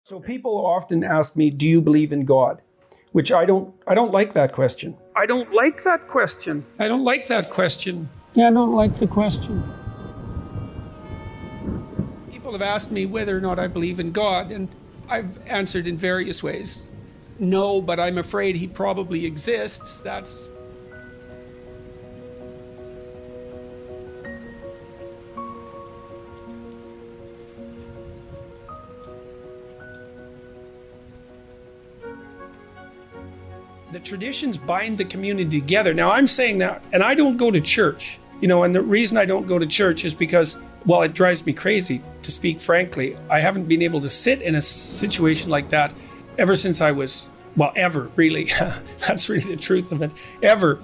So people often ask me, do you believe in God? Which I don't like that question. I don't like that question. I don't like that question. Yeah, I don't like the question. People have asked me whether or not I believe in God, and I've answered in various ways. No, but I'm afraid he probably exists. That's... The traditions bind the community together. Now, I'm saying that, and I don't go to church, and the reason I don't go to church is because, well, it drives me crazy, to speak frankly. I haven't been able to sit in a situation like that ever since I was, well, ever, really. That's really the truth of it, ever.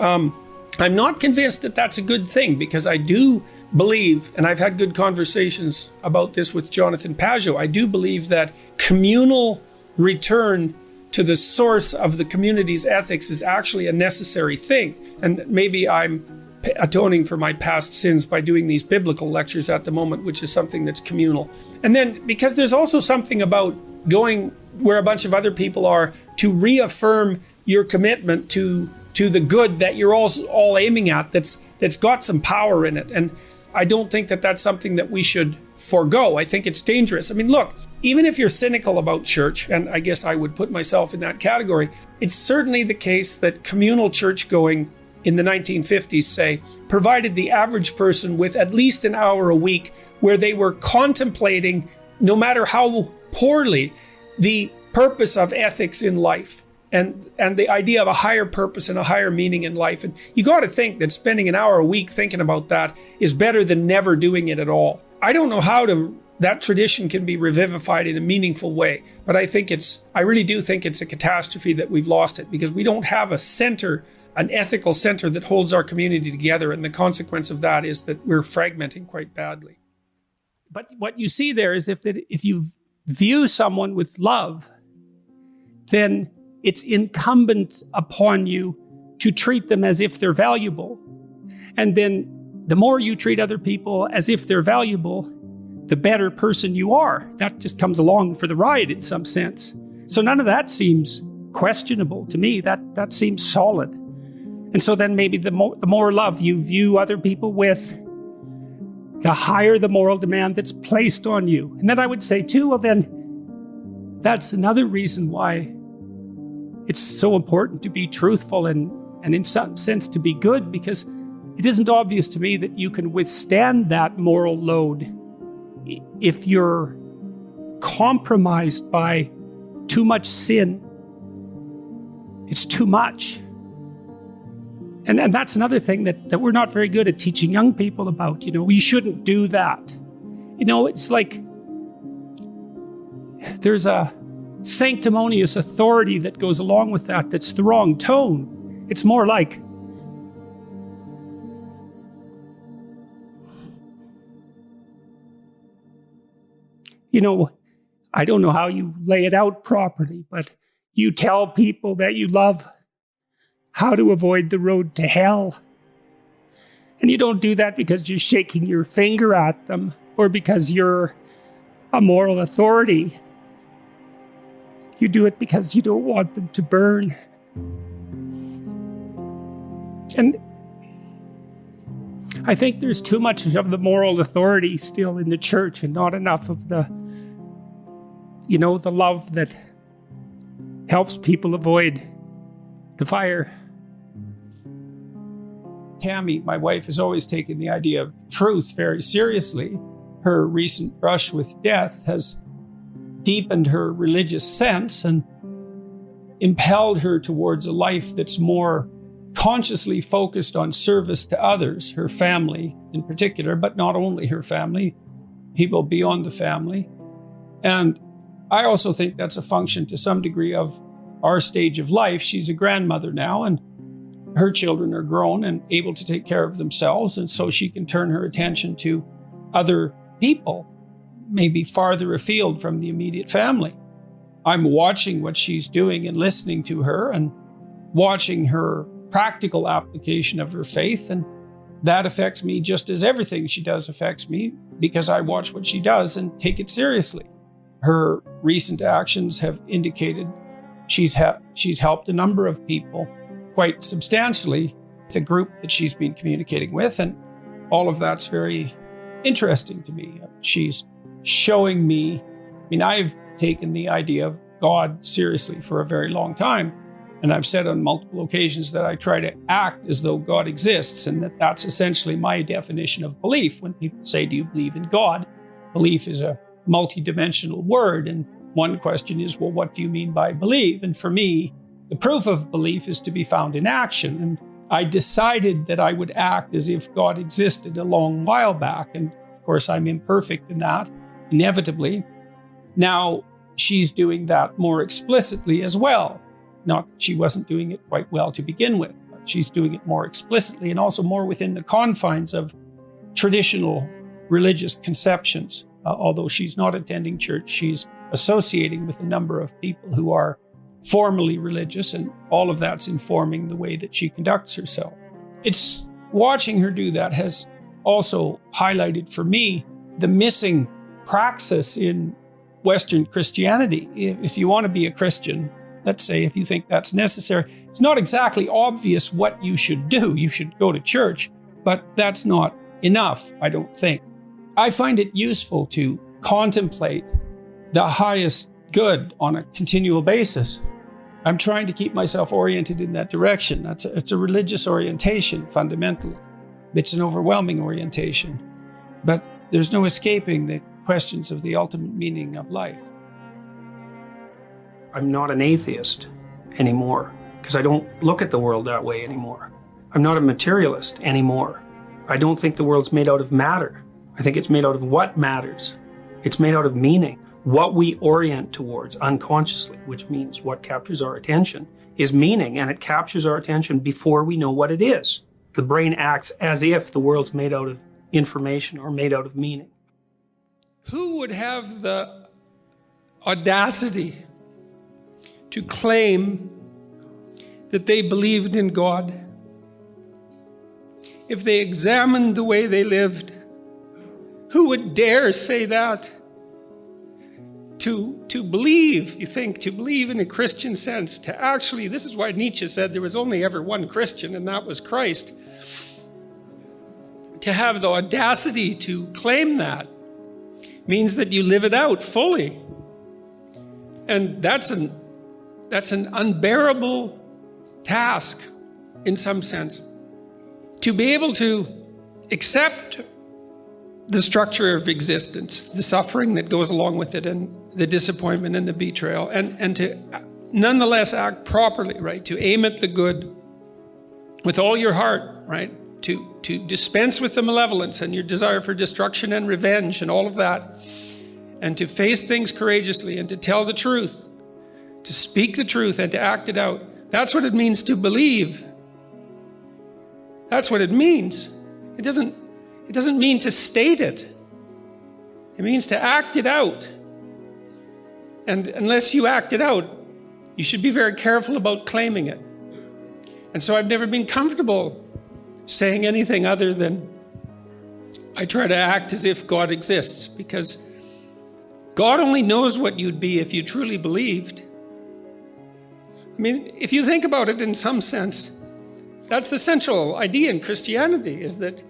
I'm not convinced that that's a good thing, because I do believe, and I've had good conversations about this with Jonathan Pageau, I do believe that communal return to the source of the community's ethics is actually a necessary thing. And maybe I'm atoning for my past sins by doing these biblical lectures at the moment, which is something that's communal. And then because there's also something about going where a bunch of other people are to reaffirm your commitment to the good that you're all aiming at, that's got some power in it. And I don't think that that's something that we should forego. I think it's dangerous. I mean, look, even if you're cynical about church, and I guess I would put myself in that category, it's certainly the case that communal church going in the 1950s, say, provided the average person with at least an hour a week where they were contemplating, no matter how poorly, the purpose of ethics in life and the idea of a higher purpose and a higher meaning in life. And you got to think that spending an hour a week thinking about that is better than never doing it at all. I don't know how that tradition can be revivified in a meaningful way, but I really do think it's a catastrophe that we've lost it, because we don't have a center, an ethical center that holds our community together. And the consequence of that is that we're fragmenting quite badly. But what you see there is if you view someone with love, then it's incumbent upon you to treat them as if they're valuable. And then the more you treat other people as if they're valuable, the better person you are. That just comes along for the ride in some sense. So none of that seems questionable to me. That seems solid. And so then maybe the more love you view other people with, the higher the moral demand that's placed on you. And then I would say too, well then, that's another reason why it's so important to be truthful and in some sense to be good, because it isn't obvious to me that you can withstand that moral load if you're compromised by too much sin. It's too much. And that's another thing that we're not very good at teaching young people about. You shouldn't do that. It's like there's a sanctimonious authority that goes along with that that's the wrong tone. It's more like, I don't know how you lay it out properly, but you tell people that you love how to avoid the road to hell. And you don't do that because you're shaking your finger at them or because you're a moral authority. You do it because you don't want them to burn. And I think there's too much of the moral authority still in the church and not enough of the love that helps people avoid the fire. Tammy, my wife, has always taken the idea of truth very seriously. Her recent brush with death has deepened her religious sense and impelled her towards a life that's more consciously focused on service to others, her family in particular, but not only her family, people beyond the family. And I also think that's a function to some degree of our stage of life. She's a grandmother now, and her children are grown and able to take care of themselves, and so she can turn her attention to other people, maybe farther afield from the immediate family. I'm watching what she's doing and listening to her and watching her practical application of her faith, and that affects me just as everything she does affects me, because I watch what she does and take it seriously. her recent actions have indicated she's helped a number of people quite substantially, the group that she's been communicating with, and all of that's very interesting to me. She's showing me, I've taken the idea of God seriously for a very long time, and I've said on multiple occasions that I try to act as though God exists, and that's essentially my definition of belief. When people say, do you believe in God? Belief is a multidimensional word, and one question is, well, what do you mean by believe? And for me, the proof of belief is to be found in action. And I decided that I would act as if God existed a long while back. And of course, I'm imperfect in that, inevitably. Now, she's doing that more explicitly as well. Not that she wasn't doing it quite well to begin with, but she's doing it more explicitly and also more within the confines of traditional religious conceptions. Although she's not attending church, she's associating with a number of people who are formally religious, and all of that's informing the way that she conducts herself. It's watching her do that has also highlighted for me the missing praxis in Western Christianity. If you want to be a Christian, let's say, if you think that's necessary, it's not exactly obvious what you should do. You should go to church, but that's not enough, I don't think. I find it useful to contemplate the highest good on a continual basis. I'm trying to keep myself oriented in that direction. It's a religious orientation, fundamentally. It's an overwhelming orientation. But there's no escaping the questions of the ultimate meaning of life. I'm not an atheist anymore, because I don't look at the world that way anymore. I'm not a materialist anymore. I don't think the world's made out of matter. I think it's made out of what matters. It's made out of meaning. What we orient towards unconsciously, which means what captures our attention, is meaning, and it captures our attention before we know what it is. The brain acts as if the world's made out of information or made out of meaning. Who would have the audacity to claim that they believed in God if they examined the way they lived? Who would dare say that? To believe, you think, to believe in a Christian sense, to actually, this is why Nietzsche said there was only ever one Christian, and that was Christ. To have the audacity to claim that means that you live it out fully. And that's an unbearable task, in some sense. To be able to accept the structure of existence, the suffering that goes along with it, and the disappointment and the betrayal, and to nonetheless act properly, right? To aim at the good with all your heart, right? To dispense with the malevolence and your desire for destruction and revenge and all of that, and to face things courageously and to tell the truth, to speak the truth and to act it out. That's what it means to believe. That's what it means. It doesn't mean to state it. It means to act it out. And unless you act it out, you should be very careful about claiming it. And so I've never been comfortable saying anything other than I try to act as if God exists, because God only knows what you'd be if you truly believed. If you think about it in some sense, that's the central idea in Christianity, is that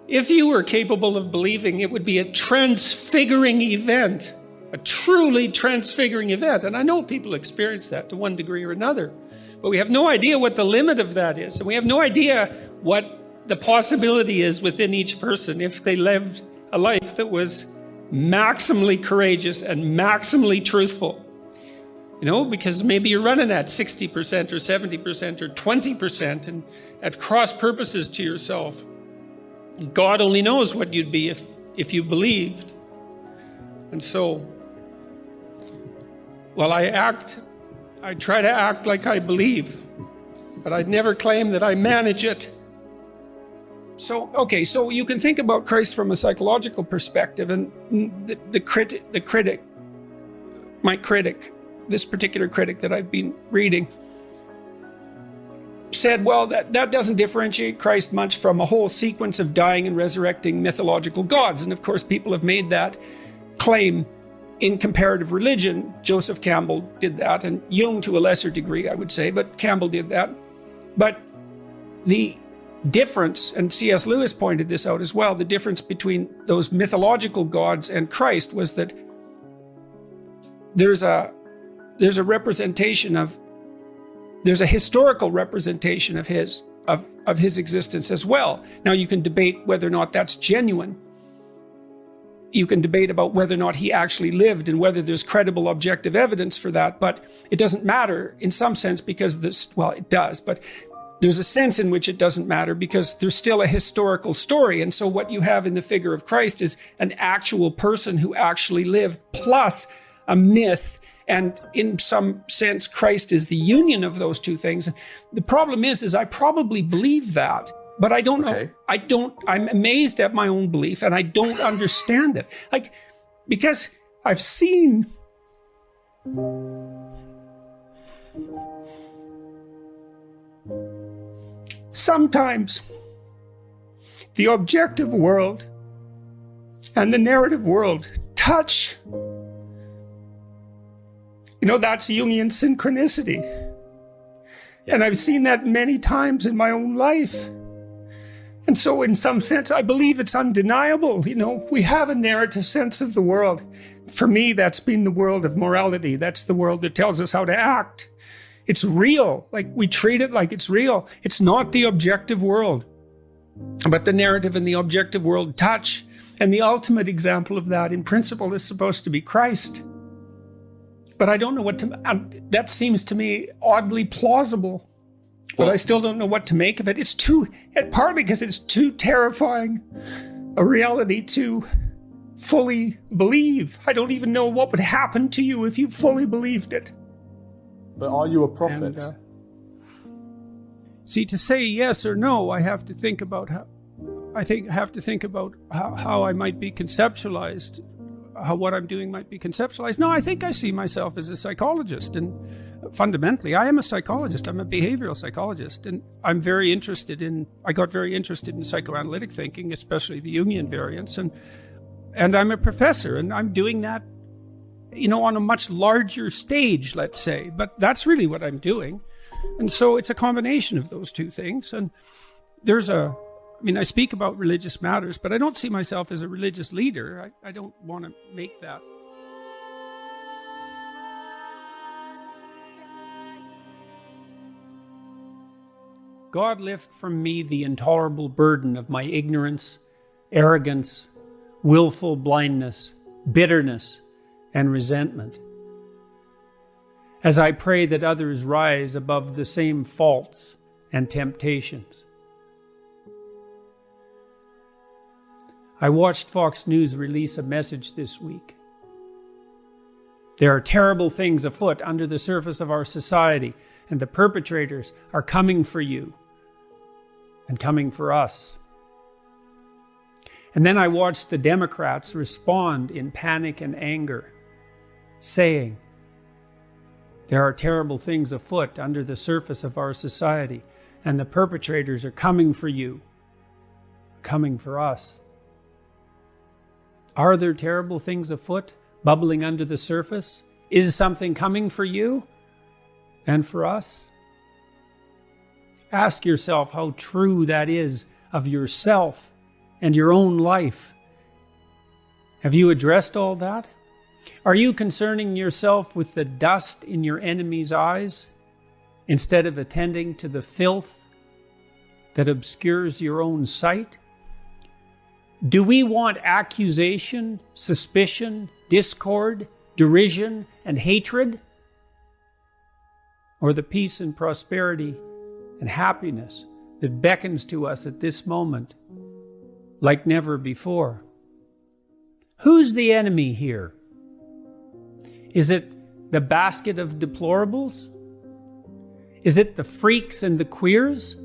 if you were capable of believing, it would be a transfiguring event, a truly transfiguring event. And I know people experience that to one degree or another, but we have no idea what the limit of that is. And we have no idea what the possibility is within each person if they lived a life that was maximally courageous and maximally truthful. Because maybe you're running at 60% or 70% or 20% and at cross purposes to yourself. God only knows what you'd be if you believed. And so, I try to act like I believe, but I'd never claim that I manage it. So you can think about Christ from a psychological perspective, and the critic, my critic, this particular critic that I've been reading, said, well, that doesn't differentiate Christ much from a whole sequence of dying and resurrecting mythological gods. And of course, people have made that claim in comparative religion, Joseph Campbell did that, and Jung to a lesser degree, I would say, but Campbell did that. But the difference, and C.S. Lewis pointed this out as well, the difference between those mythological gods and Christ was that there's a representation of, there's a historical representation of his existence as well. Now you can debate whether or not that's genuine. You can debate about whether or not he actually lived and whether there's credible objective evidence for that, but it doesn't matter in some sense because this, well, it does, but there's a sense in which it doesn't matter because there's still a historical story. And so what you have in the figure of Christ is an actual person who actually lived plus a myth. And in some sense, Christ is the union of those two things. The problem is I probably believe that, but I don't know. I'm amazed at my own belief and I don't understand it. Like, because I've seen sometimes the objective world and the narrative world touch. You know, that's Jungian synchronicity. Yeah. And I've seen that many times in my own life. And so in some sense, I believe it's undeniable. You know, we have a narrative sense of the world. For me, that's been the world of morality. That's the world that tells us how to act. It's real. Like, we treat it like it's real. It's not the objective world. But the narrative and the objective world touch. And the ultimate example of that, in principle, is supposed to be Christ. But I don't know what to, that seems to me oddly plausible, but I still don't know what to make of it. It's partly because it's too terrifying a reality to fully believe. I don't even know what would happen to you if you fully believed it. But are you a prophet? See, to say yes or no, I have to think about how I might be conceptualized. How what I'm doing might be conceptualized. No, I think I see myself as a psychologist, and fundamentally, I am a psychologist. I'm a behavioral psychologist, and I got very interested in psychoanalytic thinking, especially the Jungian variants, and I'm a professor, and I'm doing that, you know, on a much larger stage, let's say, but that's really what I'm doing. And so it's a combination of those two things, and I speak about religious matters, but I don't see myself as a religious leader. I don't want to make that. God, lift from me the intolerable burden of my ignorance, arrogance, willful blindness, bitterness, and resentment. As I pray that others rise above the same faults and temptations. I watched Fox News release a message this week. There are terrible things afoot under the surface of our society, and the perpetrators are coming for you and coming for us. And then I watched the Democrats respond in panic and anger, saying, there are terrible things afoot under the surface of our society, and the perpetrators are coming for you, coming for us. Are there terrible things afoot, bubbling under the surface? Is something coming for you and for us? Ask yourself how true that is of yourself and your own life. Have you addressed all that? Are you concerning yourself with the dust in your enemy's eyes instead of attending to the filth that obscures your own sight? Do we want accusation, suspicion, discord, derision, and hatred? Or the peace and prosperity and happiness that beckons to us at this moment like never before? Who's the enemy here? Is it the basket of deplorables? Is it the freaks and the queers?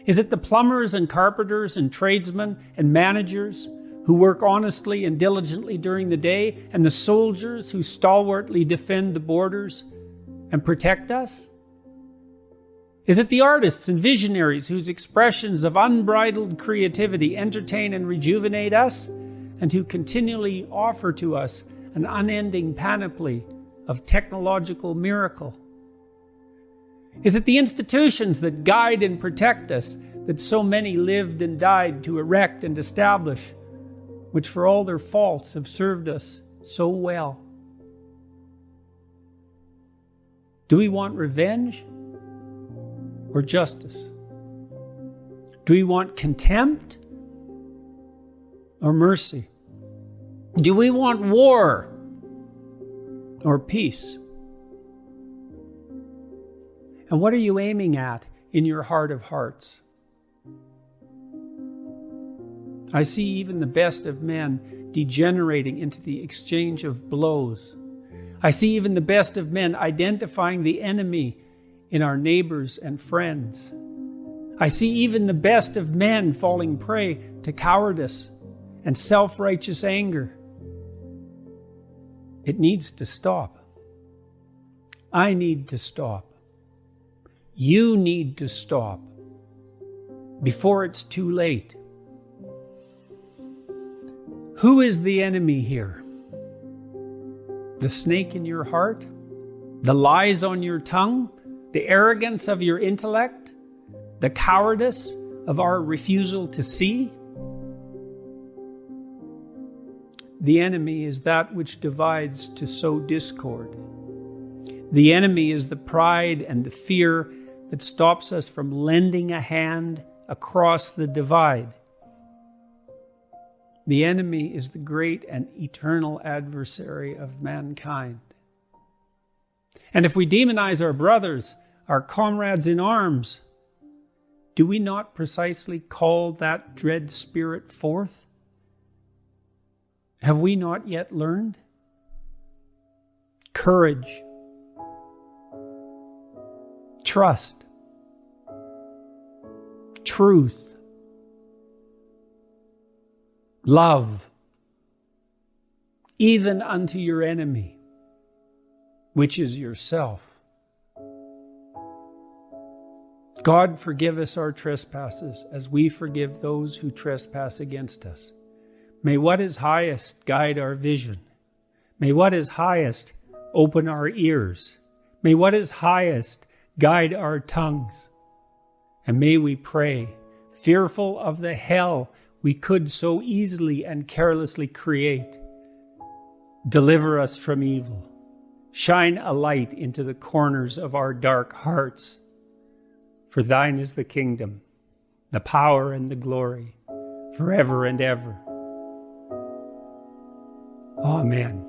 Is it the plumbers and carpenters and tradesmen and managers who work honestly and diligently during the day, and the soldiers who stalwartly defend the borders and protect us? Is it the artists and visionaries whose expressions of unbridled creativity entertain and rejuvenate us, and who continually offer to us an unending panoply of technological miracle? Is it the institutions that guide and protect us, that so many lived and died to erect and establish, which for all their faults have served us so well? Do we want revenge or justice? Do we want contempt or mercy? Do we want war or peace? And what are you aiming at in your heart of hearts? I see even the best of men degenerating into the exchange of blows. I see even the best of men identifying the enemy in our neighbors and friends. I see even the best of men falling prey to cowardice and self-righteous anger. It needs to stop. I need to stop. You need to stop before it's too late. Who is the enemy here? The snake in your heart? The lies on your tongue? The arrogance of your intellect? The cowardice of our refusal to see? The enemy is that which divides to sow discord. The enemy is the pride and the fear that stops us from lending a hand across the divide. The enemy is the great and eternal adversary of mankind. And if we demonize our brothers, our comrades in arms, do we not precisely call that dread spirit forth? Have we not yet learned? Courage, trust, truth, love, even unto your enemy, which is yourself. God, forgive us our trespasses as we forgive those who trespass against us. May what is highest guide our vision. May what is highest open our ears. May what is highest guide our tongues. And may we pray, fearful of the hell we could so easily and carelessly create, deliver us from evil. Shine a light into the corners of our dark hearts. For thine is the kingdom, the power and the glory, forever and ever. Amen.